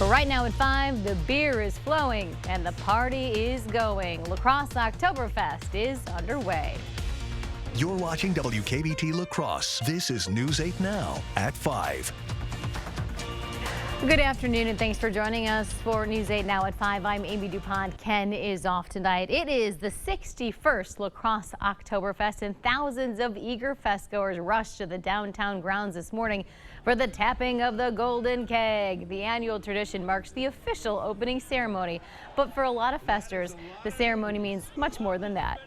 But right now at 5, the beer is flowing and the party is going. La Crosse Oktoberfest is underway. You're watching WKBT La Crosse. This is News 8 Now at 5. Good afternoon and thanks for joining us for News 8 Now at 5. I'm Amy DuPont. Ken is off tonight. It is the 61st La Crosse Oktoberfest and thousands of eager festgoers rushed to the downtown grounds this morning for the tapping of the golden keg. The annual tradition marks the official opening ceremony, but for a lot of festers, the ceremony means much more than that.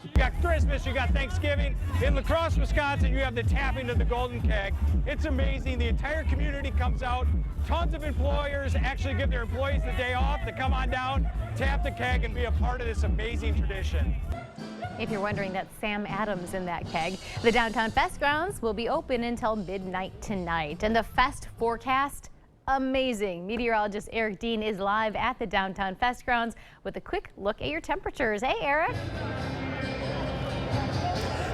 You got Christmas, you got Thanksgiving. In La Crosse, Wisconsin, you have the tapping of the golden keg. It's amazing. The entire community comes out. Tons of employers actually give their employees the day off to come on down, tap the keg, and be a part of this amazing tradition. If you're wondering, that's Sam Adams in that keg. The downtown fest grounds will be open until midnight tonight. And the fest forecast, amazing. Meteorologist Eric Dean is live at the downtown fest grounds with a quick look at your temperatures. Hey, Eric.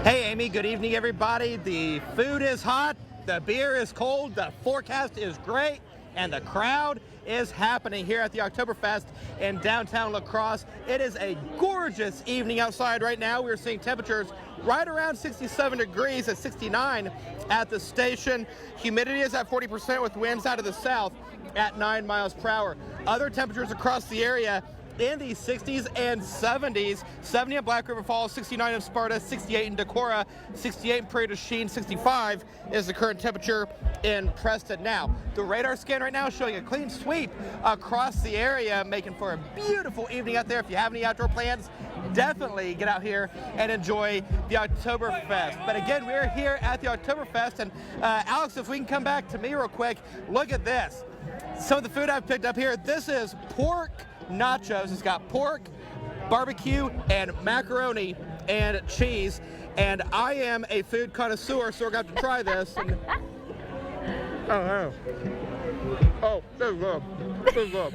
Hey, Amy. Good evening, everybody. The food is hot, the beer is cold, the forecast is great, and the crowd is happening here at the Oktoberfest in downtown La Crosse. It is a gorgeous evening outside right now. We're seeing temperatures right around 67 degrees at 69 at the station. Humidity is at 40% with winds out of the south at 9 miles per hour. Other temperatures across the area in the 60s and 70s. 70 in Black River Falls, 69 in Sparta, 68 in Decorah, 68 in Prairie du Chien, 65 is the current temperature in Preston. Now, the radar scan right now is showing a clean sweep across the area, making for a beautiful evening out there. If you have any outdoor plans, definitely get out here and enjoy the Oktoberfest. But again, we're here at the Oktoberfest, and Alex, if we can come back to me real quick, look at this. Some of the food I've picked up here, this is pork nachos. It's got pork, barbecue, and macaroni and cheese. And I am a food connoisseur, so we're going to have to try this. And, oh, this is good. This is good.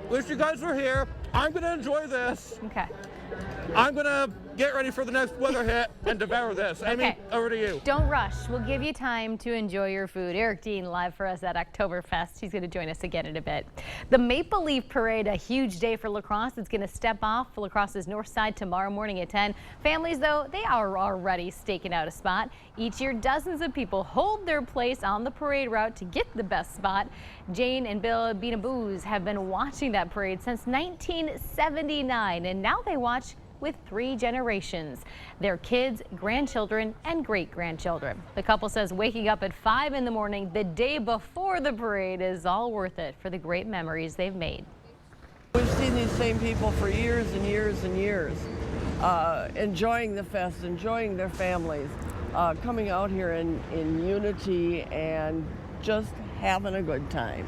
Wish you guys were here. I'm going to enjoy this. Okay. I'm going to get ready for the next weather hit and devour this. Amy, Okay. over to you. Don't rush. We'll give you time to enjoy your food. Eric Dean live for us at Oktoberfest. He's going to join us again in a bit. The Maple Leaf Parade, a huge day for La Crosse. It's going to step off for La Crosse's north side tomorrow morning at 10. Families, though, they are already staking out a spot. Each year, dozens of people hold their place on the parade route to get the best spot. Jane and Bill Benaboos have been watching that parade since 1979, and now they watch with 3 generations, their kids, grandchildren, and great-grandchildren. The couple says waking up at 5 in the morning the day before the parade is all worth it for the great memories they've made. We've seen these same people for years and years and years, enjoying the fest, enjoying their families, coming out here in unity and just having a good time.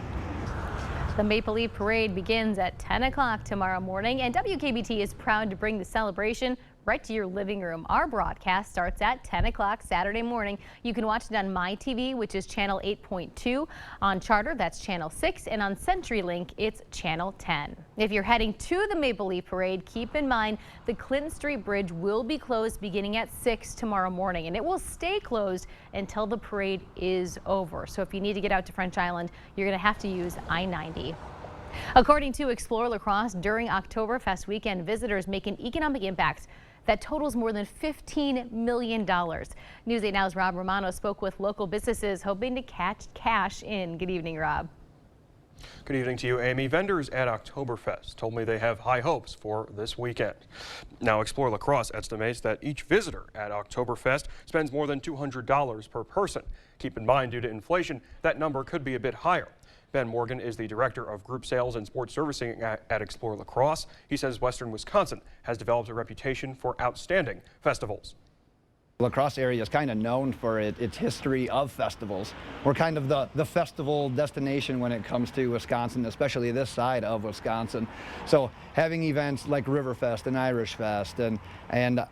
The Maple Leaf Parade begins at 10 o'clock tomorrow morning, and WKBT is proud to bring the celebration right to your living room. Our broadcast starts at 10 o'clock Saturday morning. You can watch it on MyTV, which is channel 8.2. On Charter, that's channel 6, and on CenturyLink, it's channel 10. If you're heading to the Maple Leaf Parade, keep in mind the Clinton Street Bridge will be closed beginning at 6 tomorrow morning, and it will stay closed until the parade is over. So if you need to get out to French Island, you're going to have to use I-90. According to Explore La Crosse, during Oktoberfest weekend, visitors make an economic impact that totals more than $15 million. News 8 Now's Rob Romano spoke with local businesses hoping to catch cash in. Good evening, Rob. Good evening to you, Amy. Vendors at Oktoberfest told me they have high hopes for this weekend. Now, Explore La Crosse estimates that each visitor at Oktoberfest spends more than $200 per person. Keep in mind, due to inflation, that number could be a bit higher. Ben Morgan is the director of group sales and sports servicing at Explore La Crosse. He says Western Wisconsin has developed a reputation for outstanding festivals. La Crosse area is kind of known for its history of festivals. We're kind of the festival destination when it comes to Wisconsin, especially this side of Wisconsin. So having events like Riverfest and Irish Fest and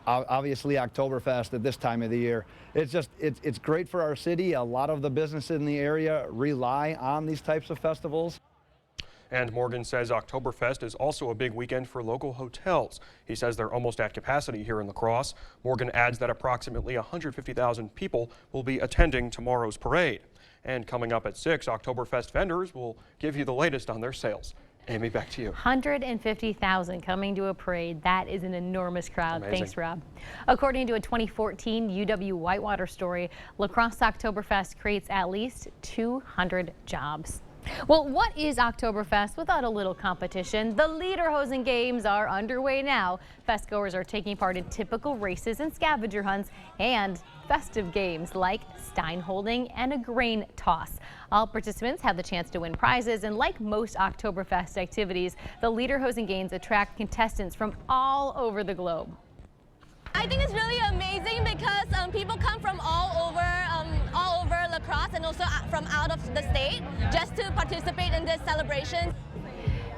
obviously Oktoberfest at this time of the year, it's great for our city. A lot of the businesses in the area rely on these types of festivals. And Morgan says Oktoberfest is also a big weekend for local hotels. He says they're almost at capacity here in La Crosse. Morgan adds that approximately 150,000 people will be attending tomorrow's parade. And coming up at 6, Oktoberfest vendors will give you the latest on their sales. Amy, back to you. 150,000 coming to a parade. That is an enormous crowd. Amazing. Thanks, Rob. According to a 2014 UW Whitewater story, La Crosse Oktoberfest creates at least 200 jobs. Well, what is Oktoberfest without a little competition? The Lederhosen Games are underway now. Festgoers are taking part in typical races and scavenger hunts and festive games like stein holding and a grain toss. All participants have the chance to win prizes, and like most Oktoberfest activities, the Lederhosen Games attract contestants from all over the globe. I think it's really amazing because people come from all over La Crosse and also from out of the state just to participate in this celebration.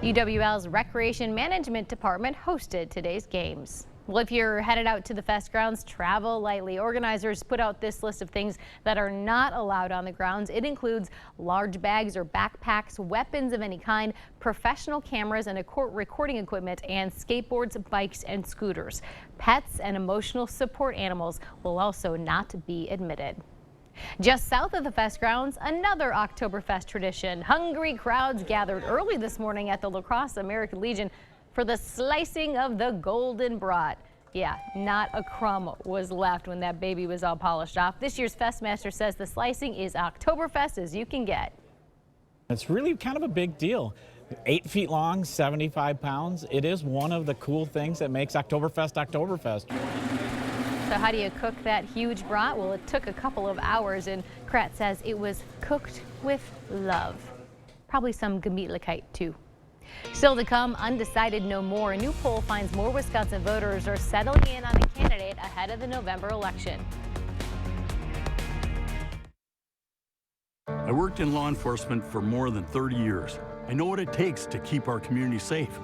UWL's Recreation Management Department hosted today's games. Well, if you're headed out to the fest grounds, travel lightly. Organizers put out this list of things that are not allowed on the grounds. It includes large bags or backpacks, weapons of any kind, professional cameras and recording equipment, and skateboards, bikes, and scooters. Pets and emotional support animals will also not be admitted. Just south of the fest grounds, another Oktoberfest tradition. Hungry crowds gathered early this morning at the La Crosse American Legion for the slicing of the golden brat. Yeah, not a crumb was left when that baby was all polished off. This year's Festmaster says the slicing is Oktoberfest as you can get. It's really kind of a big deal. 8 feet long, 75 pounds. It is one of the cool things that makes Oktoberfest Oktoberfest. So how do you cook that huge brat? Well, it took a couple of hours, and Kratz says it was cooked with love. Probably some Gemütlichkeit too. Still to come, undecided no more. A new poll finds more Wisconsin voters are settling in on a candidate ahead of the November election. I worked in law enforcement for more than 30 years. I know what it takes to keep our community safe.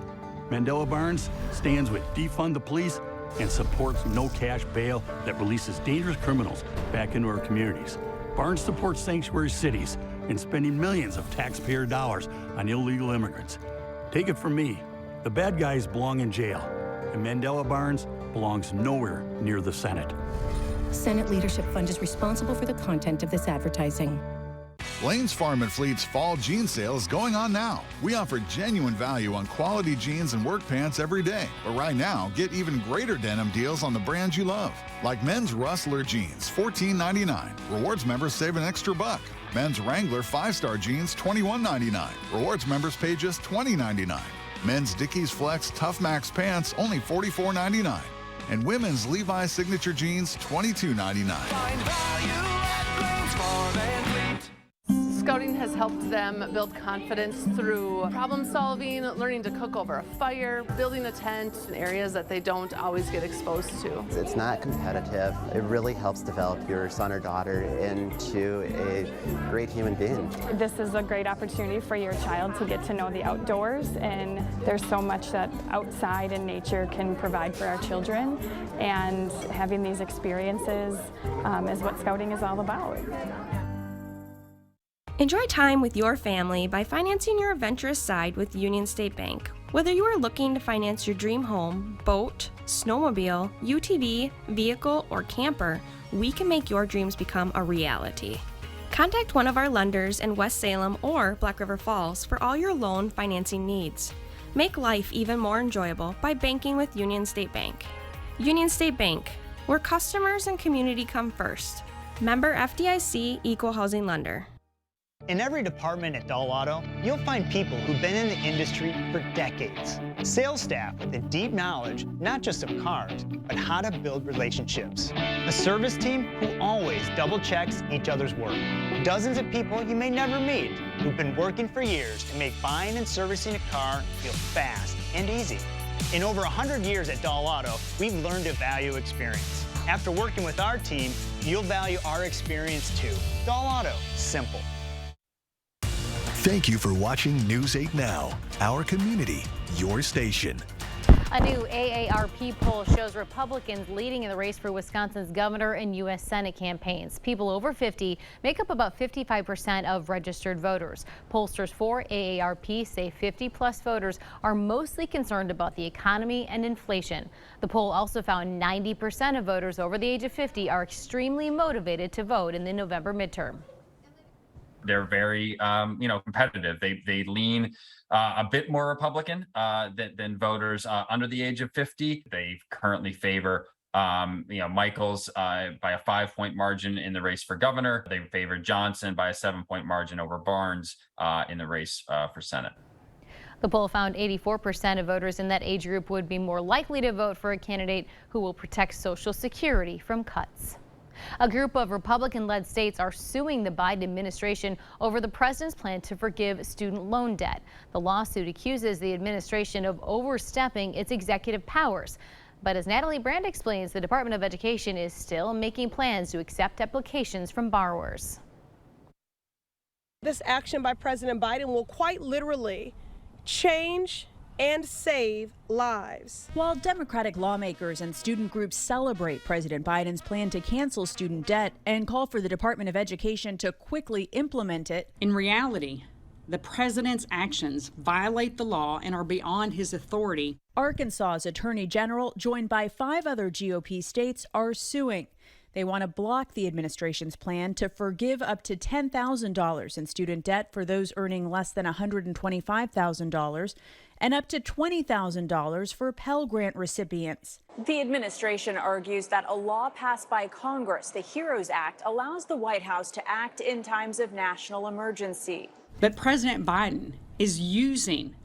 Mandela Barnes stands with Defund the Police and supports no cash bail that releases dangerous criminals back into our communities. Barnes supports sanctuary cities and spending millions of taxpayer dollars on illegal immigrants. Take it from me, the bad guys belong in jail, and Mandela Barnes belongs nowhere near the Senate. Senate Leadership Fund is responsible for the content of this advertising. Lane's Farm and Fleet's fall jean sale is going on now. We offer genuine value on quality jeans and work pants every day. But right now, get even greater denim deals on the brands you love. Like men's Rustler jeans, $14.99. Rewards members save an extra $1. Men's Wrangler 5-star jeans, $21.99. Rewards members pay just $20.99. Men's Dickies Flex Tough Max pants, only $44.99. And women's Levi's Signature jeans, $22.99. Scouting has helped them build confidence through problem solving, learning to cook over a fire, building a tent in areas that they don't always get exposed to. It's not competitive. It really helps develop your son or daughter into a great human being. This is a great opportunity for your child to get to know the outdoors, and there's so much that outside and nature can provide for our children, and having these experiences is what Scouting is all about. Enjoy time with your family by financing your adventurous side with Union State Bank. Whether you are looking to finance your dream home, boat, snowmobile, UTV, vehicle, or camper, we can make your dreams become a reality. Contact one of our lenders in West Salem or Black River Falls for all your loan financing needs. Make life even more enjoyable by banking with Union State Bank. Union State Bank, where customers and community come first. Member FDIC Equal Housing Lender. In every department at Dahl Auto, you'll find people who've been in the industry for decades. Sales staff with a deep knowledge, not just of cars, but how to build relationships. A service team who always double checks each other's work. Dozens of people you may never meet who've been working for years to make buying and servicing a car feel fast and easy. In over 100 years at Dahl Auto, we've learned to value experience. After working with our team, you'll value our experience too. Dahl Auto, simple. Thank you for watching News 8 Now, our community, your station. A new AARP poll shows Republicans leading in the race for Wisconsin's governor and U.S. Senate campaigns. People over 50 make up about 55% of registered voters. Pollsters for AARP say 50-plus voters are mostly concerned about the economy and inflation. The poll also found 90% of voters over the age of 50 are extremely motivated to vote in the November midterm. They're very, competitive. They lean a bit more Republican than voters under the age of 50. They currently favor Michaels by a 5-point margin in the race for governor. They favor Johnson by a 7-point margin over Barnes in the race for Senate. The poll found 84% of voters in that age group would be more likely to vote for a candidate who will protect Social Security from cuts. A group of Republican-led states are suing the Biden administration over the president's plan to forgive student loan debt. The lawsuit accuses the administration of overstepping its executive powers. But as Natalie Brand explains, the Department of Education is still making plans to accept applications from borrowers. This action by President Biden will quite literally change and save lives. While Democratic lawmakers and student groups celebrate President Biden's plan to cancel student debt and call for the Department of Education to quickly implement it, in reality, the president's actions violate the law and are beyond his authority. Arkansas's Attorney General, joined by 5 other GOP states, are suing. They want to block the administration's plan to forgive up to $10,000 in student debt for those earning less than $125,000 and up to $20,000 for Pell Grant recipients. The administration argues that a law passed by Congress, the HEROES Act, allows the White House to act in times of national emergency. But President Biden is using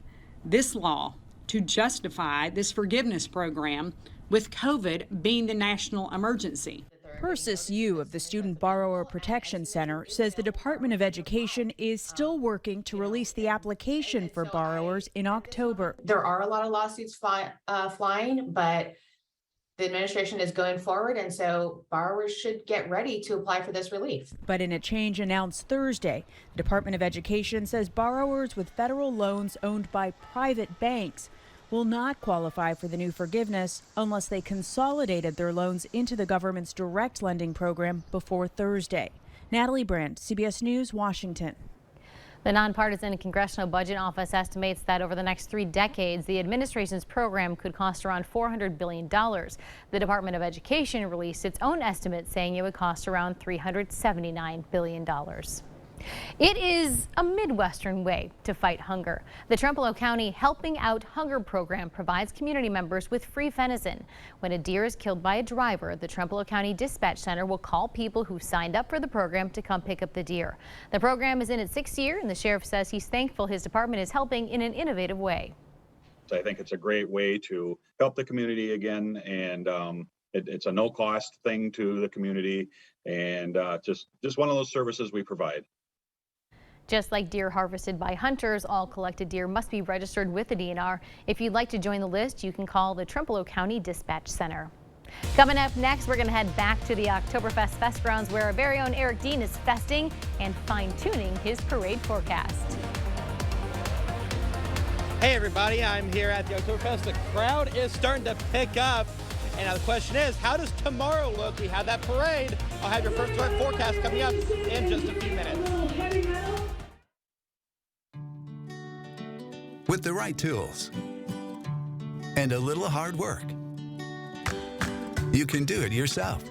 this law to justify this forgiveness program, with COVID being the national emergency. Persis Yu of the Student Borrower Protection Center says the Department of Education is still working to release the application for borrowers in October. There are a lot of lawsuits flying, but the administration is going forward, and so borrowers should get ready to apply for this relief. But in a change announced Thursday, the Department of Education says borrowers with federal loans owned by private banks will not qualify for the new forgiveness unless they consolidated their loans into the government's direct lending program before Thursday. Natalie Brand, CBS News, Washington. The nonpartisan Congressional Budget Office estimates that over the next 3 decades, the administration's program could cost around $400 billion. The Department of Education released its own estimate, saying it would cost around $379 billion. It is a Midwestern way to fight hunger. The Trempealeau County Helping Out Hunger program provides community members with free venison. When a deer is killed by a driver, the Trempealeau County Dispatch Center will call people who signed up for the program to come pick up the deer. The program is in its 6th year, and the sheriff says he's thankful his department is helping in an innovative way. I think it's a great way to help the community again, and it's a no-cost thing to the community, and just one of those services we provide. Just like deer harvested by hunters, all collected deer must be registered with the DNR. If you'd like to join the list, you can call the Trempealeau County Dispatch Center. Coming up next, we're going to head back to the Oktoberfest Fest grounds where our very own Eric Dean is festing and fine-tuning his parade forecast. Hey everybody, I'm here at the Oktoberfest. The crowd is starting to pick up. And now the question is, how does tomorrow look? We have that parade. I'll have your first look forecast coming up in just a few minutes. With the right tools and a little hard work, you can do it yourself.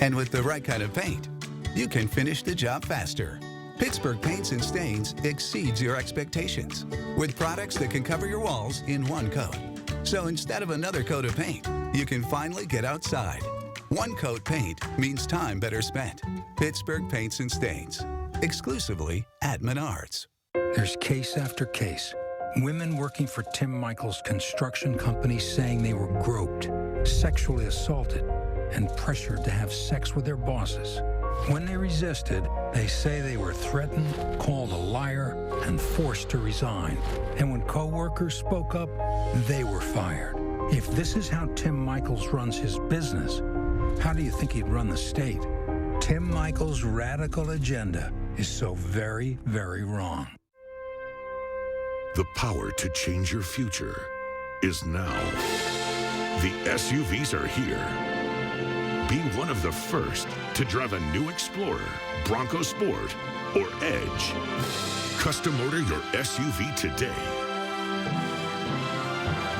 And with the right kind of paint, you can finish the job faster. Pittsburgh Paints and Stains exceeds your expectations with products that can cover your walls in one coat. So instead of another coat of paint, you can finally get outside. One coat paint means time better spent. Pittsburgh Paints and Stains, exclusively at Menards. There's case after case. Women working for Tim Michaels Construction Company saying they were groped, sexually assaulted, and pressured to have sex with their bosses. When they resisted, they say they were threatened, called a liar, and forced to resign. And when co-workers spoke up, they were fired. If this is how Tim Michaels runs his business, how do you think he'd run the state? Tim Michaels' radical agenda is so very, very wrong. The power to change your future is now. The SUVs are here. Be one of the first to drive a new Explorer, Bronco Sport, or Edge. Custom order your SUV today.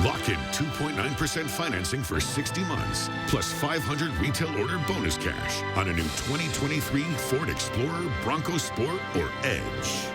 Lock in 2.9% financing for 60 months, plus 500 retail order bonus cash on a new 2023 Ford Explorer, Bronco Sport, or Edge.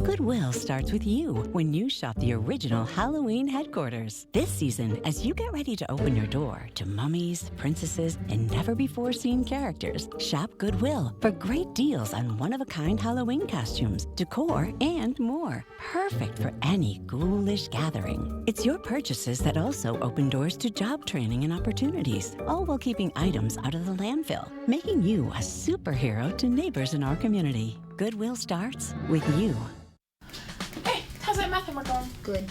Goodwill starts with you when you shop the original Halloween headquarters. This season, as you get ready to open your door to mummies, princesses, and never-before-seen characters, shop Goodwill for great deals on one-of-a-kind Halloween costumes, decor, and more. Perfect for any ghoulish gathering. It's your purchases that also open doors to job training and opportunities, all while keeping items out of the landfill, making you a superhero to neighbors in our community. Goodwill starts with you. Hey, how's that math homework going? Good.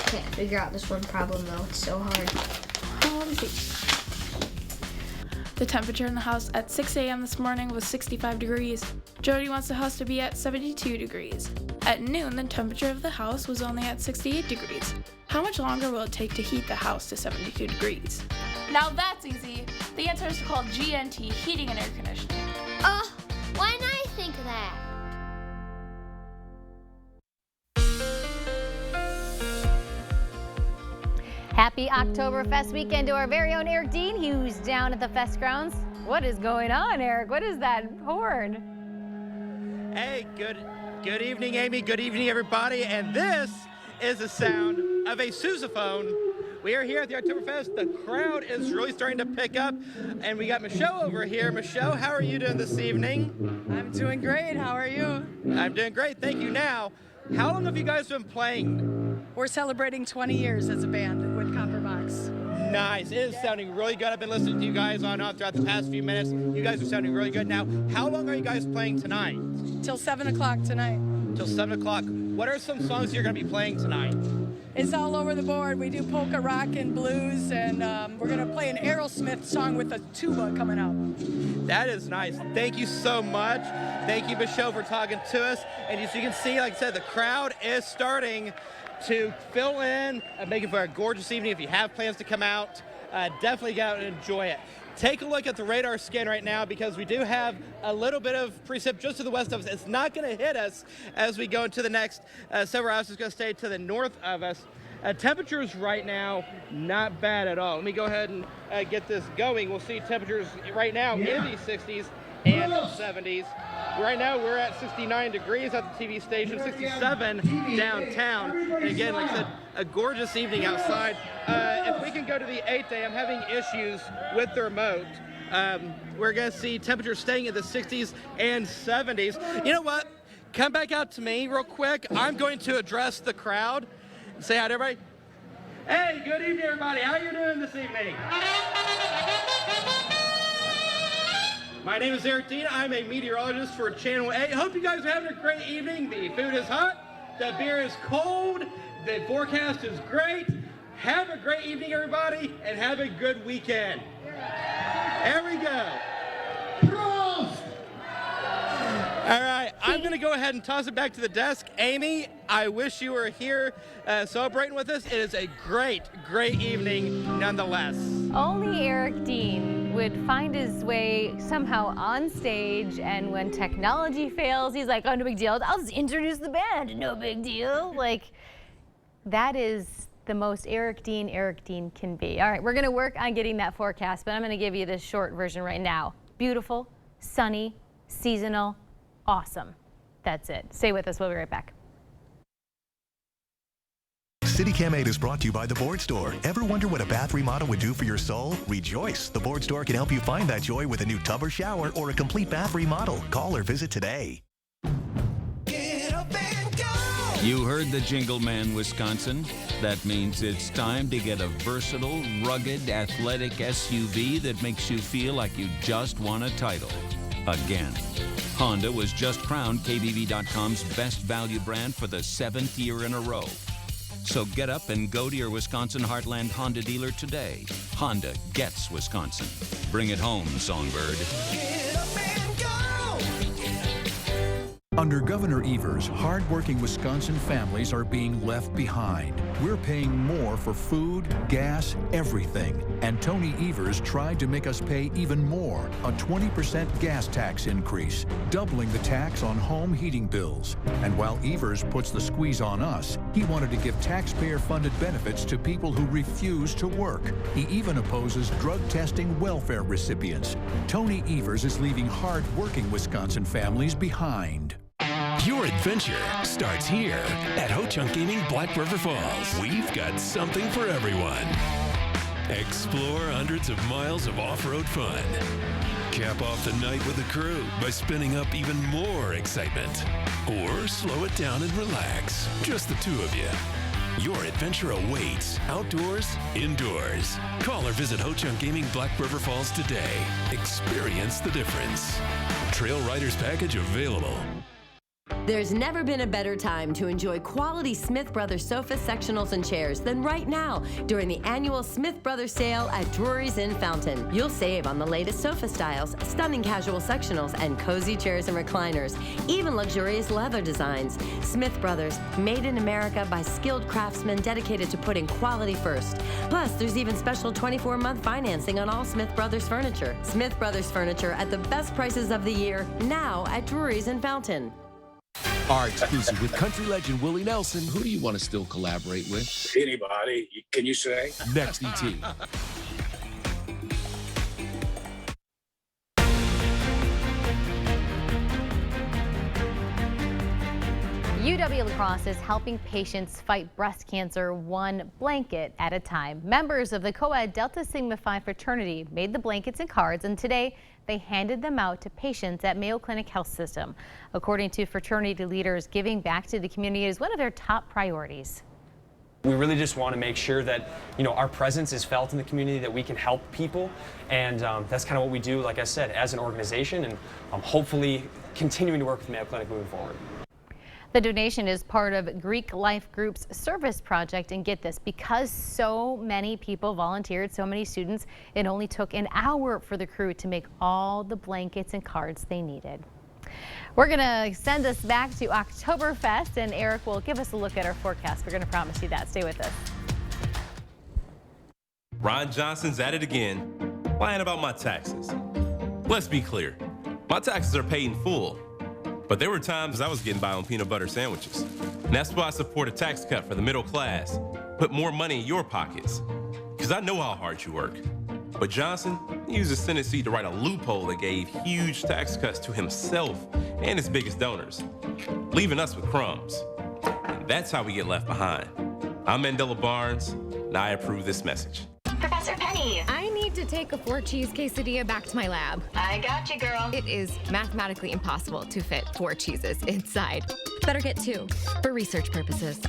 Can't figure out this one problem though. It's so hard. Let me see. The temperature in the house at 6 a.m. this morning was 65 degrees. Jody wants the house to be at 72 degrees. At noon, the temperature of the house was only at 68 degrees. How much longer will it take to heat the house to 72 degrees? Now that's easy. The answer is called GNT, Heating and Air Conditioning. Why didn't I think of that? Happy Oktoberfest weekend to our very own Eric Dean, who's down at the fest grounds. What is going on, Eric? What is that horn? Hey, good evening, Amy. Good evening, everybody. And this is the sound of a sousaphone. We are here at the Oktoberfest. The crowd is really starting to pick up. And we got Michelle over here. Michelle, how are you doing this evening? I'm doing great. How are you? I'm doing great. Thank you. Now, how long have you guys been playing? We're celebrating 20 years as a band with Copperbox. Nice. It is sounding really good. I've been listening to you guys on throughout the past few minutes. You guys are sounding really good. Now, how long are you guys playing tonight? Till 7 o'clock tonight. Till 7 o'clock. What are some songs you're going to be playing tonight? It's all over the board. We do polka, rock, and blues, and we're going to play an Aerosmith song with a tuba coming out. That is nice. Thank you so much. Thank you, Michelle, for talking to us. And as you can see, like I said, the crowd is starting to fill in, making for a gorgeous evening. If you have plans to come out, definitely get out and enjoy it. Take a look at the radar scan right now because we do have a little bit of precip just to the west of us. It's not going to hit us as we go into the next several hours. It's going to stay to the north of us. Temperatures right now, not bad at all. Let me go ahead and get this going. We'll see temperatures right now in the 60s and 70s. Right now we're at 69 degrees at the TV station, 67 downtown. And again, like I said, a gorgeous evening outside. If we can go to the 8th day, I'm having issues with the remote. We're going to see temperatures staying in the 60s and 70s. You know what? Come back out to me real quick. I'm going to address the crowd. Say hi to everybody. Hey, good evening, everybody. How you doing this evening? My name is Eric Dean. I'm a meteorologist for Channel 8. Hope you guys are having a great evening. The food is hot. The beer is cold. The forecast is great. Have a great evening, everybody, and have a good weekend. There we go. All right, I'm going to go ahead and toss it back to the desk. Amy, I wish you were here celebrating with us. It is a great, great evening nonetheless. Only Eric Dean would find his way somehow on stage, and when technology fails, he's like, oh, no big deal. I'll just introduce the band. No big deal. Like, that is the most Eric Dean can be. All right, we're going to work on getting that forecast, but I'm going to give you this short version right now. Beautiful, sunny, seasonal, awesome. That's it. Stay with us. We'll be right back. CityCam 8 is brought to you by The Board Store. Ever wonder what a bath remodel would do for your soul? Rejoice! The Board Store can help you find that joy with a new tub or shower or a complete bath remodel. Call or visit today. You heard the Jingle Man, Wisconsin. That means it's time to get a versatile, rugged, athletic SUV that makes you feel like you just won a title. Again. Honda was just crowned KBB.com's best value brand for the 7th year in a row. So get up and go to your Wisconsin Heartland Honda dealer today. Honda gets Wisconsin. Bring it home, Songbird. Under Governor Evers, hardworking Wisconsin families are being left behind. We're paying more for food, gas, everything. And Tony Evers tried to make us pay even more, a 20% gas tax increase, doubling the tax on home heating bills. And while Evers puts the squeeze on us, he wanted to give taxpayer-funded benefits to people who refuse to work. He even opposes drug testing welfare recipients. Tony Evers is leaving hard-working Wisconsin families behind. Your adventure starts here at Ho-Chunk Gaming Black River Falls. We've got something for everyone. Explore hundreds of miles of off-road fun. Cap off the night with the crew by spinning up even more excitement. Or slow it down and relax, just the two of you. Your adventure awaits, outdoors, indoors. Call or visit Ho-Chunk Gaming Black River Falls today. Experience the difference. Trail Riders Package available. There's never been a better time to enjoy quality Smith Brothers sofas, sectionals, and chairs than right now during the annual Smith Brothers sale at Drury's in Fountain. You'll save on the latest sofa styles, stunning casual sectionals, and cozy chairs and recliners, even luxurious leather designs. Smith Brothers, made in America by skilled craftsmen dedicated to putting quality first. Plus, there's even special 24-month financing on all Smith Brothers furniture. Smith Brothers furniture at the best prices of the year, now at Drury's in Fountain. Our exclusive with country legend Willie Nelson. Who do you want to still collaborate with? Anybody, can you say? Next ET. UW La Crosse is helping patients fight breast cancer one blanket at a time. Members of the co-ed Delta Sigma Phi fraternity made the blankets and cards, and today they handed them out to patients at Mayo Clinic Health System. According to fraternity leaders, giving back to the community is one of their top priorities. We really just want to make sure that, our presence is felt in the community, that we can help people, and that's kind of what we do, like I said, as an organization, and hopefully continuing to work with Mayo Clinic moving forward. The donation is part of Greek Life Group's service project, and get this, because so many people volunteered, so many students, it only took an hour for the crew to make all the blankets and cards they needed. We're going to send us back to Oktoberfest, and Eric will give us a look at our forecast. We're going to promise you that. Stay with us. Ron Johnson's at it again, lying about my taxes. Let's be clear, my taxes are paid in full. But there were times I was getting by on peanut butter sandwiches. And that's why I support a tax cut for the middle class. Put more money in your pockets. Because I know how hard you work. But Johnson used his Senate seat to write a loophole that gave huge tax cuts to himself and his biggest donors, leaving us with crumbs. And that's how we get left behind. I'm Mandela Barnes, and I approve this message. Professor Penny. I need to take a 4-cheese quesadilla back to my lab. I got you, girl. It is mathematically impossible to fit 4 cheeses inside. Better get 2 for research purposes.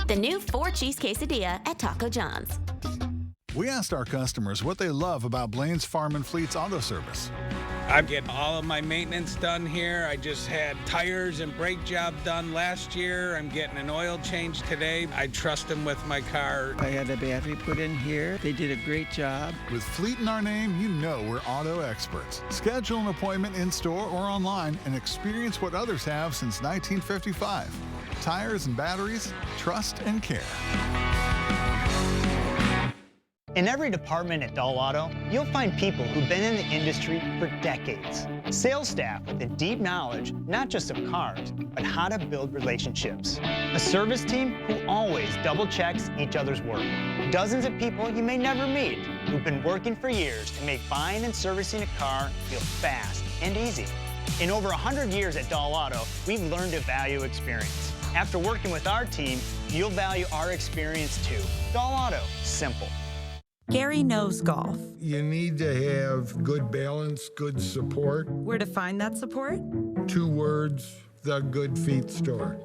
The new 4-cheese quesadilla at Taco John's. We asked our customers what they love about Blaine's Farm and Fleet's auto service. I'm getting all of my maintenance done here. I just had tires and brake job done last year. I'm getting an oil change today. I trust them with my car. I had a battery put in here. They did a great job. With Fleet in our name, you know we're auto experts. Schedule an appointment in-store or online and experience what others have since 1955. Tires and batteries, trust and care. In every department at Dahl Auto, you'll find people who've been in the industry for decades. Sales staff with a deep knowledge, not just of cars, but how to build relationships. A service team who always double checks each other's work. Dozens of people you may never meet who've been working for years to make buying and servicing a car feel fast and easy. In over 100 years at Dahl Auto, we've learned to value experience. After working with our team, you'll value our experience too. Dahl Auto, simple. Gary knows golf. You need to have good balance, good support. Where to find that support? 2 words, the Good Feet Store.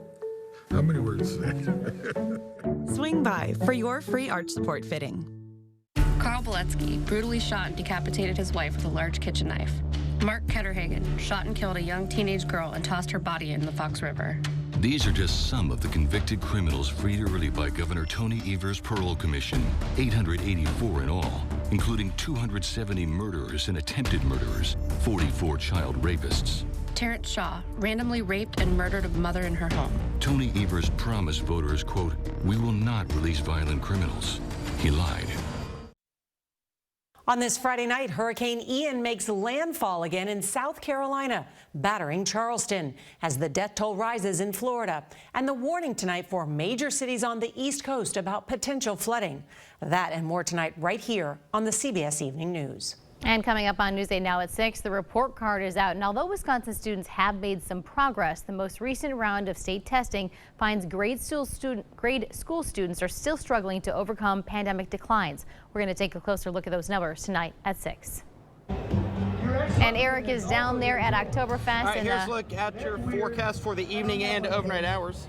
How many words is that? Swing by for your free arch support fitting. Carl Beletsky brutally shot and decapitated his wife with a large kitchen knife. Mark Ketterhagen shot and killed a young teenage girl and tossed her body in the Fox River. These are just some of the convicted criminals freed early by Governor Tony Evers' parole commission, 884 in all, including 270 murderers and attempted murderers, 44 child rapists. Terrence Shaw, randomly raped and murdered a mother in her home. Tony Evers promised voters, quote, "We will not release violent criminals." He lied. On this Friday night, Hurricane Ian makes landfall again in South Carolina, battering Charleston as the death toll rises in Florida. And the warning tonight for major cities on the East Coast about potential flooding. That and more tonight right here on the CBS Evening News. And coming up on Newsday Now at 6, the report card is out. And although Wisconsin students have made some progress, the most recent round of state testing finds grade school students are still struggling to overcome pandemic declines. We're going to take a closer look at those numbers tonight at 6. And Eric is down there at Oktoberfest. All right, here's a look at your forecast for the evening and overnight hours.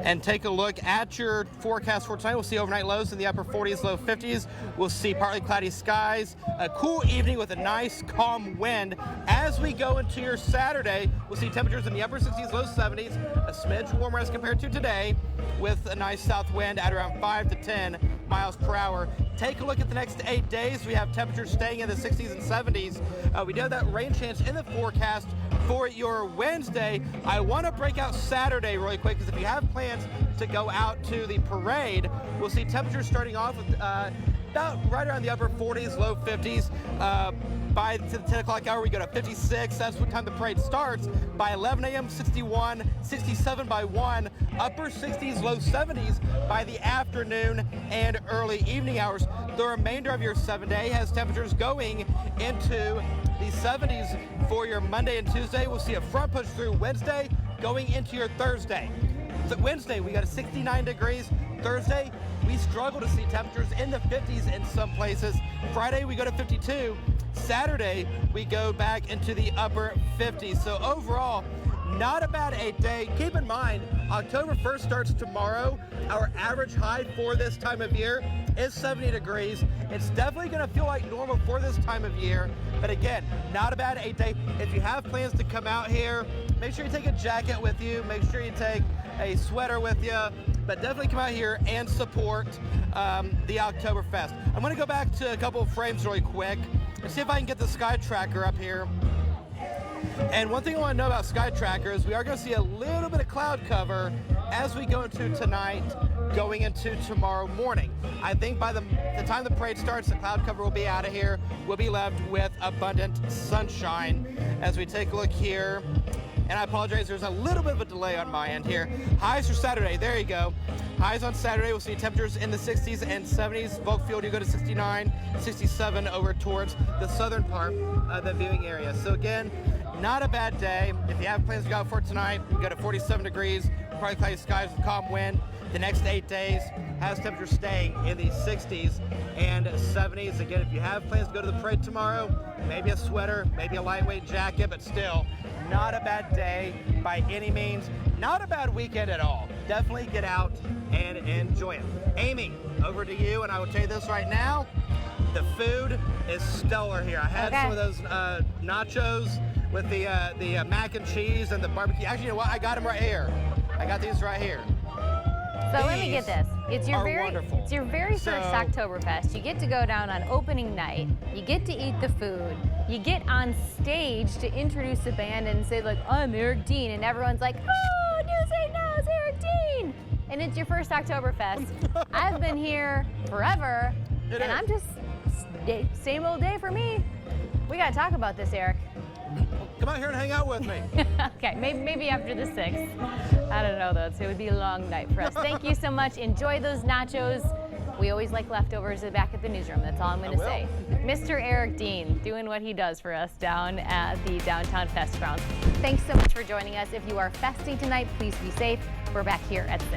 And take a look at your forecast for tonight. We'll see overnight lows in the upper 40s, low 50s. We'll see partly cloudy skies, a cool evening with a nice calm wind. As we go into your Saturday, we'll see temperatures in the upper 60s, low 70s, a smidge warmer as compared to today, with a nice south wind at around 5 to 10 miles per hour. Take a look at the next 8 days. We have temperatures staying in the 60s and 70s. We do have that rain chance in the forecast for your Wednesday. I want to break out Saturday really quick, because if you have plans to go out to the parade, we'll see temperatures starting off with about right around the upper 40s, low 50s. By the 10 o'clock hour, we go to 56. That's what time the parade starts. By 11 a.m., 61, 67 by 1, upper 60s, low 70s by the afternoon and early evening hours. The remainder of your 7-day has temperatures going into the 70s for your Monday and Tuesday. We'll see a front push through Wednesday going into your Thursday. So Wednesday, we got a 69 degrees. Thursday, we struggle to see temperatures in the 50s in some places. Friday, we go to 52. Saturday, we go back into the upper 50s. So overall, not a bad 8-day. Keep in mind, October 1st starts tomorrow. Our average high for this time of year is 70 degrees. It's definitely going to feel like normal for this time of year. But again, not a bad 8-day. If you have plans to come out here, make sure you take a jacket with you. Make sure you take a sweater with you. But definitely come out here and support the Oktoberfest. I'm going to go back to a couple of frames really quick and see if I can get the Sky Tracker up here. And one thing I want to know about Sky Tracker is we are going to see a little bit of cloud cover as we go into tonight, going into tomorrow morning. I think by the time the parade starts, the cloud cover will be out of here. We'll be left with abundant sunshine. As we take a look here, and I apologize, there's a little bit of a delay on my end here. Highs for Saturday, there you go. Highs on Saturday, we'll see temperatures in the 60s and 70s. Volk Field, you go to 69, 67 over towards the southern part of the viewing area. So again, not a bad day. If you have plans to go out for tonight, we go to 47 degrees, partly cloudy skies with calm wind. The next 8 days has temperatures staying in the 60s and 70s. Again, if you have plans to go to the parade tomorrow, maybe a sweater, maybe a lightweight jacket, but still, not a bad day by any means. Not a bad weekend at all. Definitely get out and enjoy it. Amy, over to you, and I will tell you this right now. The food is stellar here. I had some of those nachos with the mac and cheese and the barbecue. Actually, you know what? I got them right here. I got these right here. So let me get this. It's your very first Oktoberfest. You get to go down on opening night. You get to eat the food. You get on stage to introduce the band and say, like, I'm Eric Dean. And everyone's like, oh, Newsday Now is Eric Dean. And it's your first Oktoberfest. I've been here forever. And I'm just, same old day for me. We got to talk about this, Eric. Come out here and hang out with me. Okay, maybe after the 6th. I don't know, though. So it would be a long night for us. Thank you so much. Enjoy those nachos. We always like leftovers back at the newsroom. That's all I'm going to say. Mr. Eric Dean doing what he does for us down at the Downtown Fest grounds. Thanks so much for joining us. If you are festing tonight, please be safe. We're back here at 6.